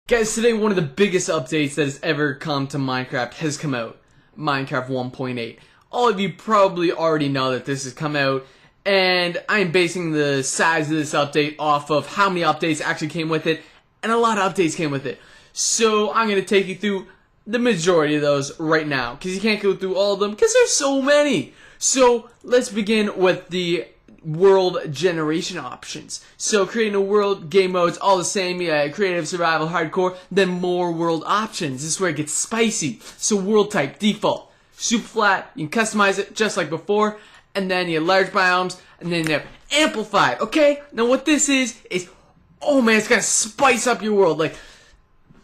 Guys, today one of the biggest updates that has ever come to Minecraft has come out. Minecraft 1.8. All of you probably already know that this has come out, and I'm basing the size of this update off of how many updates actually came with it, and a lot of updates came with it. So I'm going to take you through the majority of those right now, because you can't go through all of them, because there's so many. So let's begin with the world generation options. So creating a world, game modes, all the same, creative, survival, hardcore, then more world options. This is where it gets spicy. So world type, default, super flat, you can customize it just like before, and then you have large biomes, and then you have amplified, okay? Now what this is, oh man, it's gonna spice up your world. Like,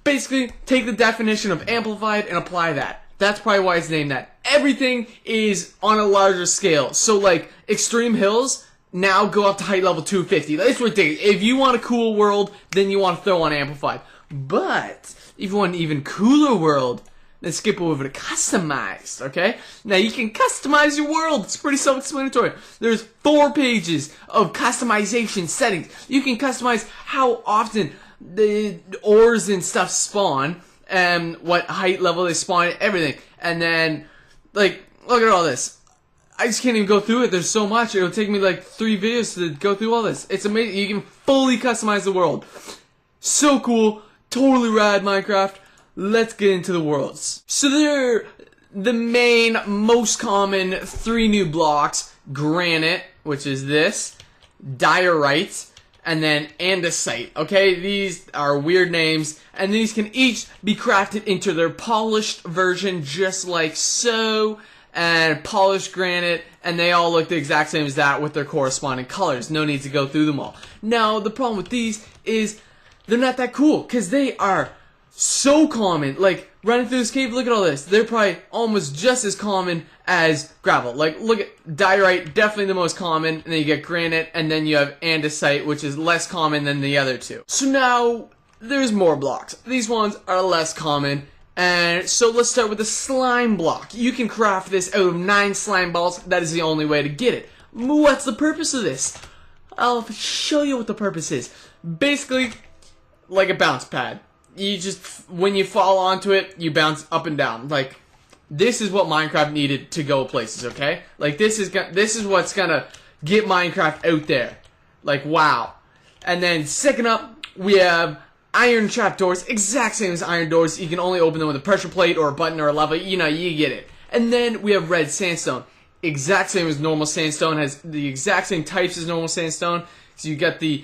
basically, take the definition of amplified and apply that. That's probably why it's named that. Everything is on a larger scale. So like, extreme hills, now go up to height level 250. That's ridiculous. If you want a cool world, then you want to throw on amplified. But if you want an even cooler world, then skip over to customized, okay? Now you can customize your world. It's pretty self-explanatory. There's 4 pages of customization settings. You can customize how often the ores and stuff spawn, and what height level they spawn, everything. And then, like, look at all this. I just can't even go through it. There's so much. It'll take me like 3 videos to go through all this. It's amazing. You can fully customize the world. So cool. Totally rad, Minecraft. Let's get into the worlds. So they're the main, most common 3 new blocks. Granite, which is this. Diorite. And then andesite. Okay, these are weird names. And these can each be crafted into their polished version, just like so. And polished granite, and they all look the exact same as that with their corresponding colors. No need to go through them all. Now, the problem with these is they're not that cool, because they are so common. Like, running through this cave, look at all this. They're probably almost just as common as gravel. Like, look at diorite, definitely the most common, and then you get granite, and then you have andesite, which is less common than the other 2. So now, there's more blocks. These ones are less common. And so let's start with the slime block. You can craft this out of 9 slime balls. That is the only way to get it. What's the purpose of this? I'll show you what the purpose is. Basically, like a bounce pad. You just, when you fall onto it, you bounce up and down. Like, this is what Minecraft needed to go places, okay? Like, this is what's gonna get Minecraft out there. Like, wow. And then second up, we have iron trapdoors, exact same as iron doors. You can only open them with a pressure plate or a button or a lever. You know, you get it. And then we have red sandstone. Exact same as normal sandstone. Has the exact same types as normal sandstone. So you got the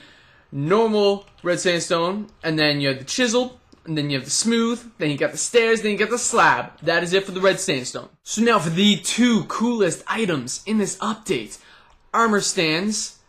normal red sandstone, and then you have the chiseled, and then you have the smooth, then you got the stairs, then you got the slab. That is it for the red sandstone. So now for the 2 coolest items in this update. Armor stands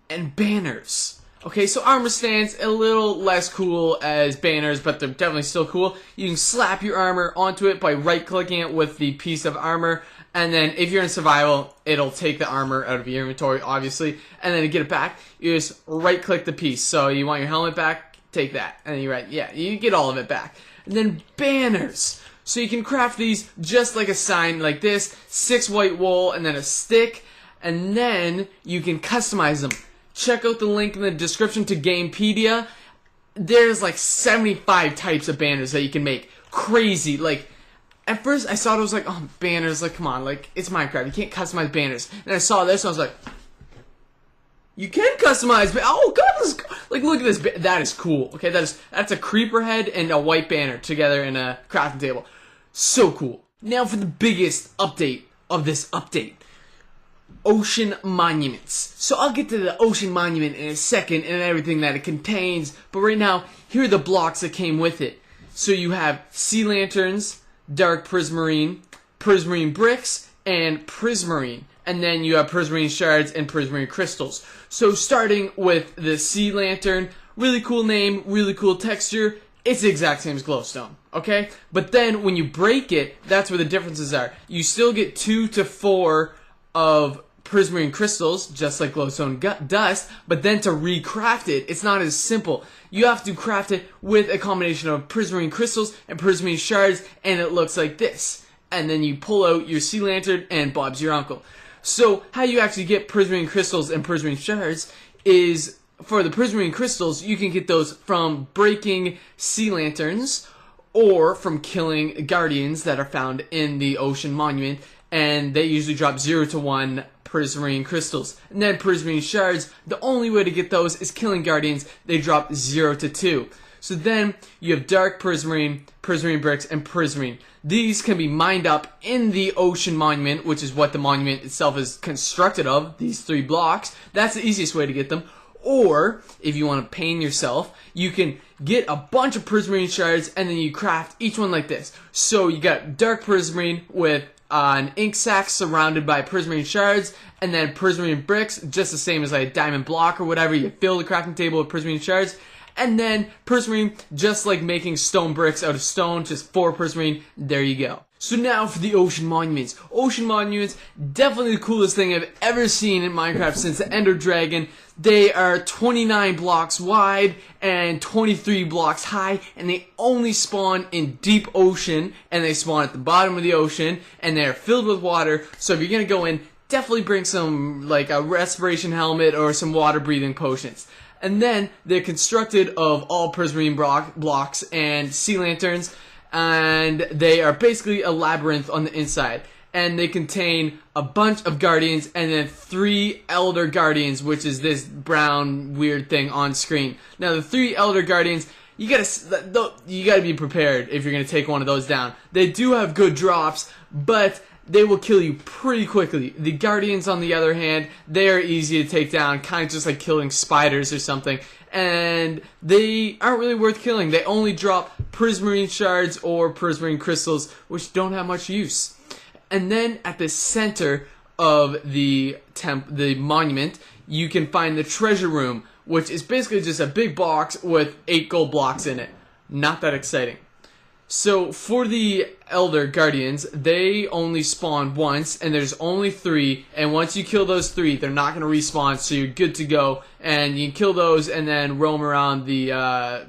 and banners. Okay, so armor stands, a little less cool as banners, but they're definitely still cool. You can slap your armor onto it by right-clicking it with the piece of armor, and then if you're in survival, it'll take the armor out of your inventory, obviously, and then to get it back, you just right-click the piece. So you want your helmet back, take that, and then you get all of it back. And then banners. So you can craft these just like a sign like this, 6 white wool, and then a stick, and then you can customize them. Check out the link in the description to Gamepedia. There's like 75 types of banners that you can make. Crazy. Like, at first I saw it, I was like, oh, banners, like, come on, like, it's Minecraft, you can't customize banners. And I saw this, and I was like, you can customize, oh god, this is, like, look at this, that is cool. Okay, that's a creeper head and a white banner together in a crafting table. So cool. Now for the biggest update of this update. Ocean monuments. So I'll get to the ocean monument in a second and everything that it contains, but right now, here are the blocks that came with it. So you have sea lanterns, dark prismarine, prismarine bricks, and prismarine. And then you have prismarine shards and prismarine crystals. So starting with the sea lantern, really cool name, really cool texture. It's the exact same as glowstone, okay? But then when you break it, that's where the differences are. You still get 2 to 4 of prismarine crystals, just like glowstone dust, but then to recraft it, it's not as simple. You have to craft it with a combination of prismarine crystals and prismarine shards, and it looks like this. And then you pull out your sea lantern, and Bob's your uncle. So how you actually get prismarine crystals and prismarine shards is for the Prismarine crystals, you can get those from breaking sea lanterns or from killing guardians that are found in the ocean monument, and they usually drop 0 to 1 Prismarine crystals. And then Prismarine shards, the only way to get those is killing guardians. They drop 0 to 2. So then you have Dark Prismarine, Prismarine Bricks, and Prismarine. These can be mined up in the ocean monument, which is what the monument itself is constructed of, these 3 blocks. That's the easiest way to get them. Or, if you want to pain yourself, you can get a bunch of Prismarine shards and then you craft each one like this. So you got Dark Prismarine with an ink sac surrounded by Prismarine shards, and then Prismarine bricks, just the same as like a diamond block or whatever. You fill the crafting table with Prismarine shards. And then Prismarine, just like making stone bricks out of stone, just 4 Prismarine, there you go. So now for the ocean monuments. Ocean monuments, definitely the coolest thing I've ever seen in Minecraft since the Ender Dragon. They are 29 blocks wide and 23 blocks high, and they only spawn in deep ocean, and they spawn at the bottom of the ocean, and they're filled with water. So if you're gonna go in, definitely bring some, like a respiration helmet or some water breathing potions. And then they're constructed of all Prismarine blocks and sea lanterns, and they are basically a labyrinth on the inside. And they contain a bunch of guardians and then 3 elder guardians, which is this brown weird thing on screen. Now the 3 elder guardians, you gotta be prepared if you're gonna take one of those down. They do have good drops, but they will kill you pretty quickly. The guardians, on the other hand, they are easy to take down, kind of just like killing spiders or something. And they aren't really worth killing. They only drop Prismarine shards or Prismarine crystals, which don't have much use. And then at the center of the monument, you can find the treasure room, which is basically just a big box with 8 gold blocks in it. Not that exciting. So for the Elder Guardians, they only spawn once, and there's only 3, and once you kill those 3, they're not going to respawn, so you're good to go, and you can kill those and then roam around the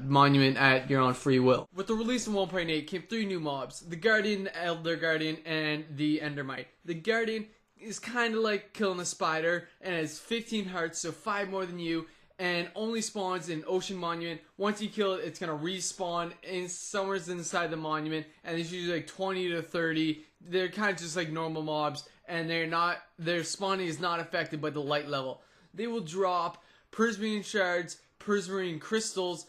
monument at your own free will. With the release of 1.8 came 3 new mobs: the Guardian, Elder Guardian, and the Endermite. The Guardian is kind of like killing a spider, and has 15 hearts, so 5 more than you, and only spawns in Ocean Monument. Once you kill it, it's gonna respawn in somewhere inside the monument, and there's usually like 20 to 30. They're kind of just like normal mobs, and their spawning is not affected by the light level. They will drop Prismarine shards, Prismarine crystals,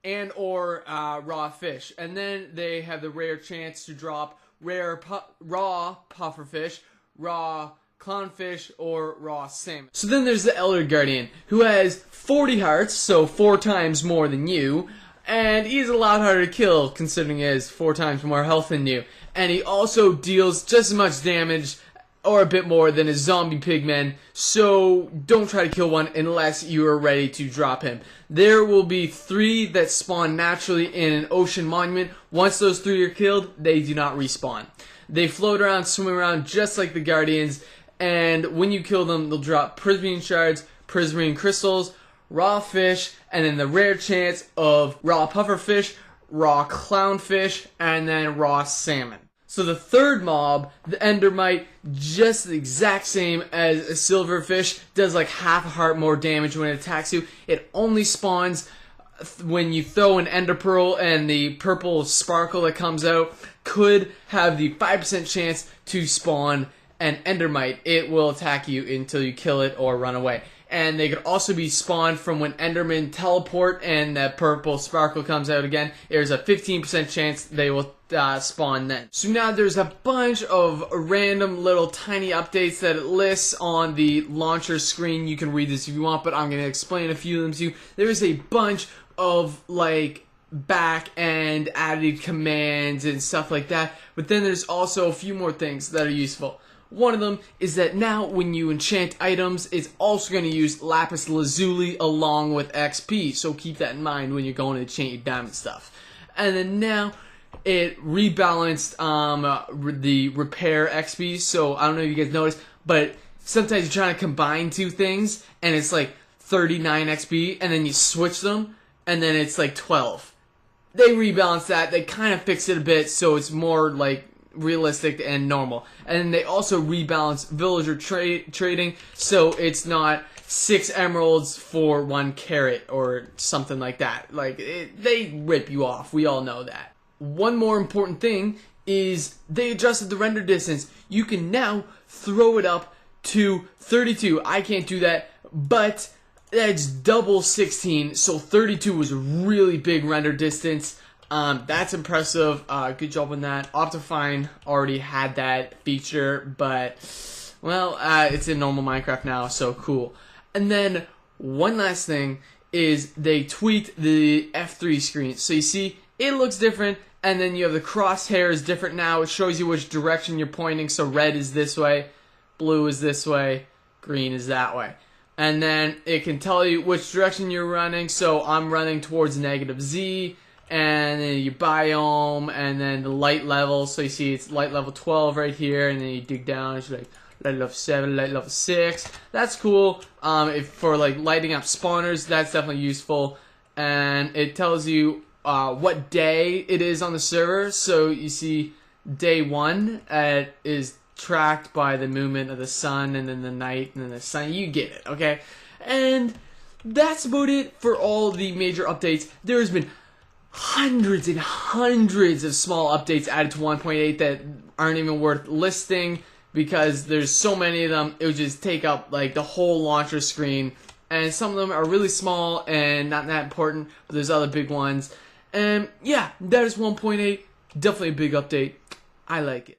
and or raw fish, and then they have the rare chance to drop rare raw pufferfish, raw clownfish, or raw salmon. So then there's the Elder Guardian, who has 40 hearts, so 4 times more than you, and he's a lot harder to kill considering he has 4 times more health than you. And he also deals just as much damage, or a bit more, than a zombie pigman, so don't try to kill one unless you are ready to drop him. There will be 3 that spawn naturally in an ocean monument. Once those 3 are killed, they do not respawn. They float around, swim around just like the Guardians, and when you kill them, they'll drop Prismarine shards, Prismarine crystals, raw fish, and then the rare chance of raw pufferfish, raw clownfish, and then raw salmon. So the third mob, the Endermite, just the exact same as a silverfish, does like half a heart more damage when it attacks you. It only spawns when you throw an ender pearl, and the purple sparkle that comes out could have the 5% chance to spawn an endermite. It will attack you until you kill it or run away. And they could also be spawned from when endermen teleport and that purple sparkle comes out again. There's a 15% chance they will spawn then. So now there's a bunch of random little tiny updates that it lists on the launcher screen. You can read this if you want, but I'm going to explain a few of them to you. There is a bunch of like back and added commands and stuff like that, but then there's also a few more things that are useful. One of them is that now when you enchant items, it's also going to use lapis lazuli along with XP, so keep that in mind when you're going to enchant your diamond stuff. And then now it rebalanced the repair XP, so I don't know if you guys noticed, but sometimes you're trying to combine 2 things and it's like 39 XP, and then you switch them and then it's like 12. They rebalanced that. They kind of fixed it a bit so it's more like realistic and normal. And they also rebalance villager trading, so it's not 6 emeralds for 1 carrot or something like that. Like, they rip you off. We all know that. One more important thing is they adjusted the render distance. You can now throw it up to 32. I can't do that, but that's double 16, so 32 was a really big render distance. That's impressive. Good job on that. Optifine already had that feature, but, well, it's in normal Minecraft now, so cool. And then one last thing is they tweaked the F3 screen. So you see, it looks different, and then you have the crosshairs different now. It shows you which direction you're pointing, so red is this way, blue is this way, green is that way. And then it can tell you which direction you're running, so I'm running towards -Z, and then your biome, and then the light level, so you see it's light level 12 right here, and then you dig down, it's like light level 7, light level 6. That's cool. For like lighting up spawners, that's definitely useful. And it tells you what day it is on the server. So you see day 1 is tracked by the movement of the sun, and then the night, and then the sun. You get it, okay? And that's about it for all the major updates. There's been hundreds and hundreds of small updates added to 1.8 that aren't even worth listing, because there's so many of them. It would just take up like the whole launcher screen, and some of them are really small and not that important, but there's other big ones. And yeah, that is 1.8. Definitely a big update. I like it.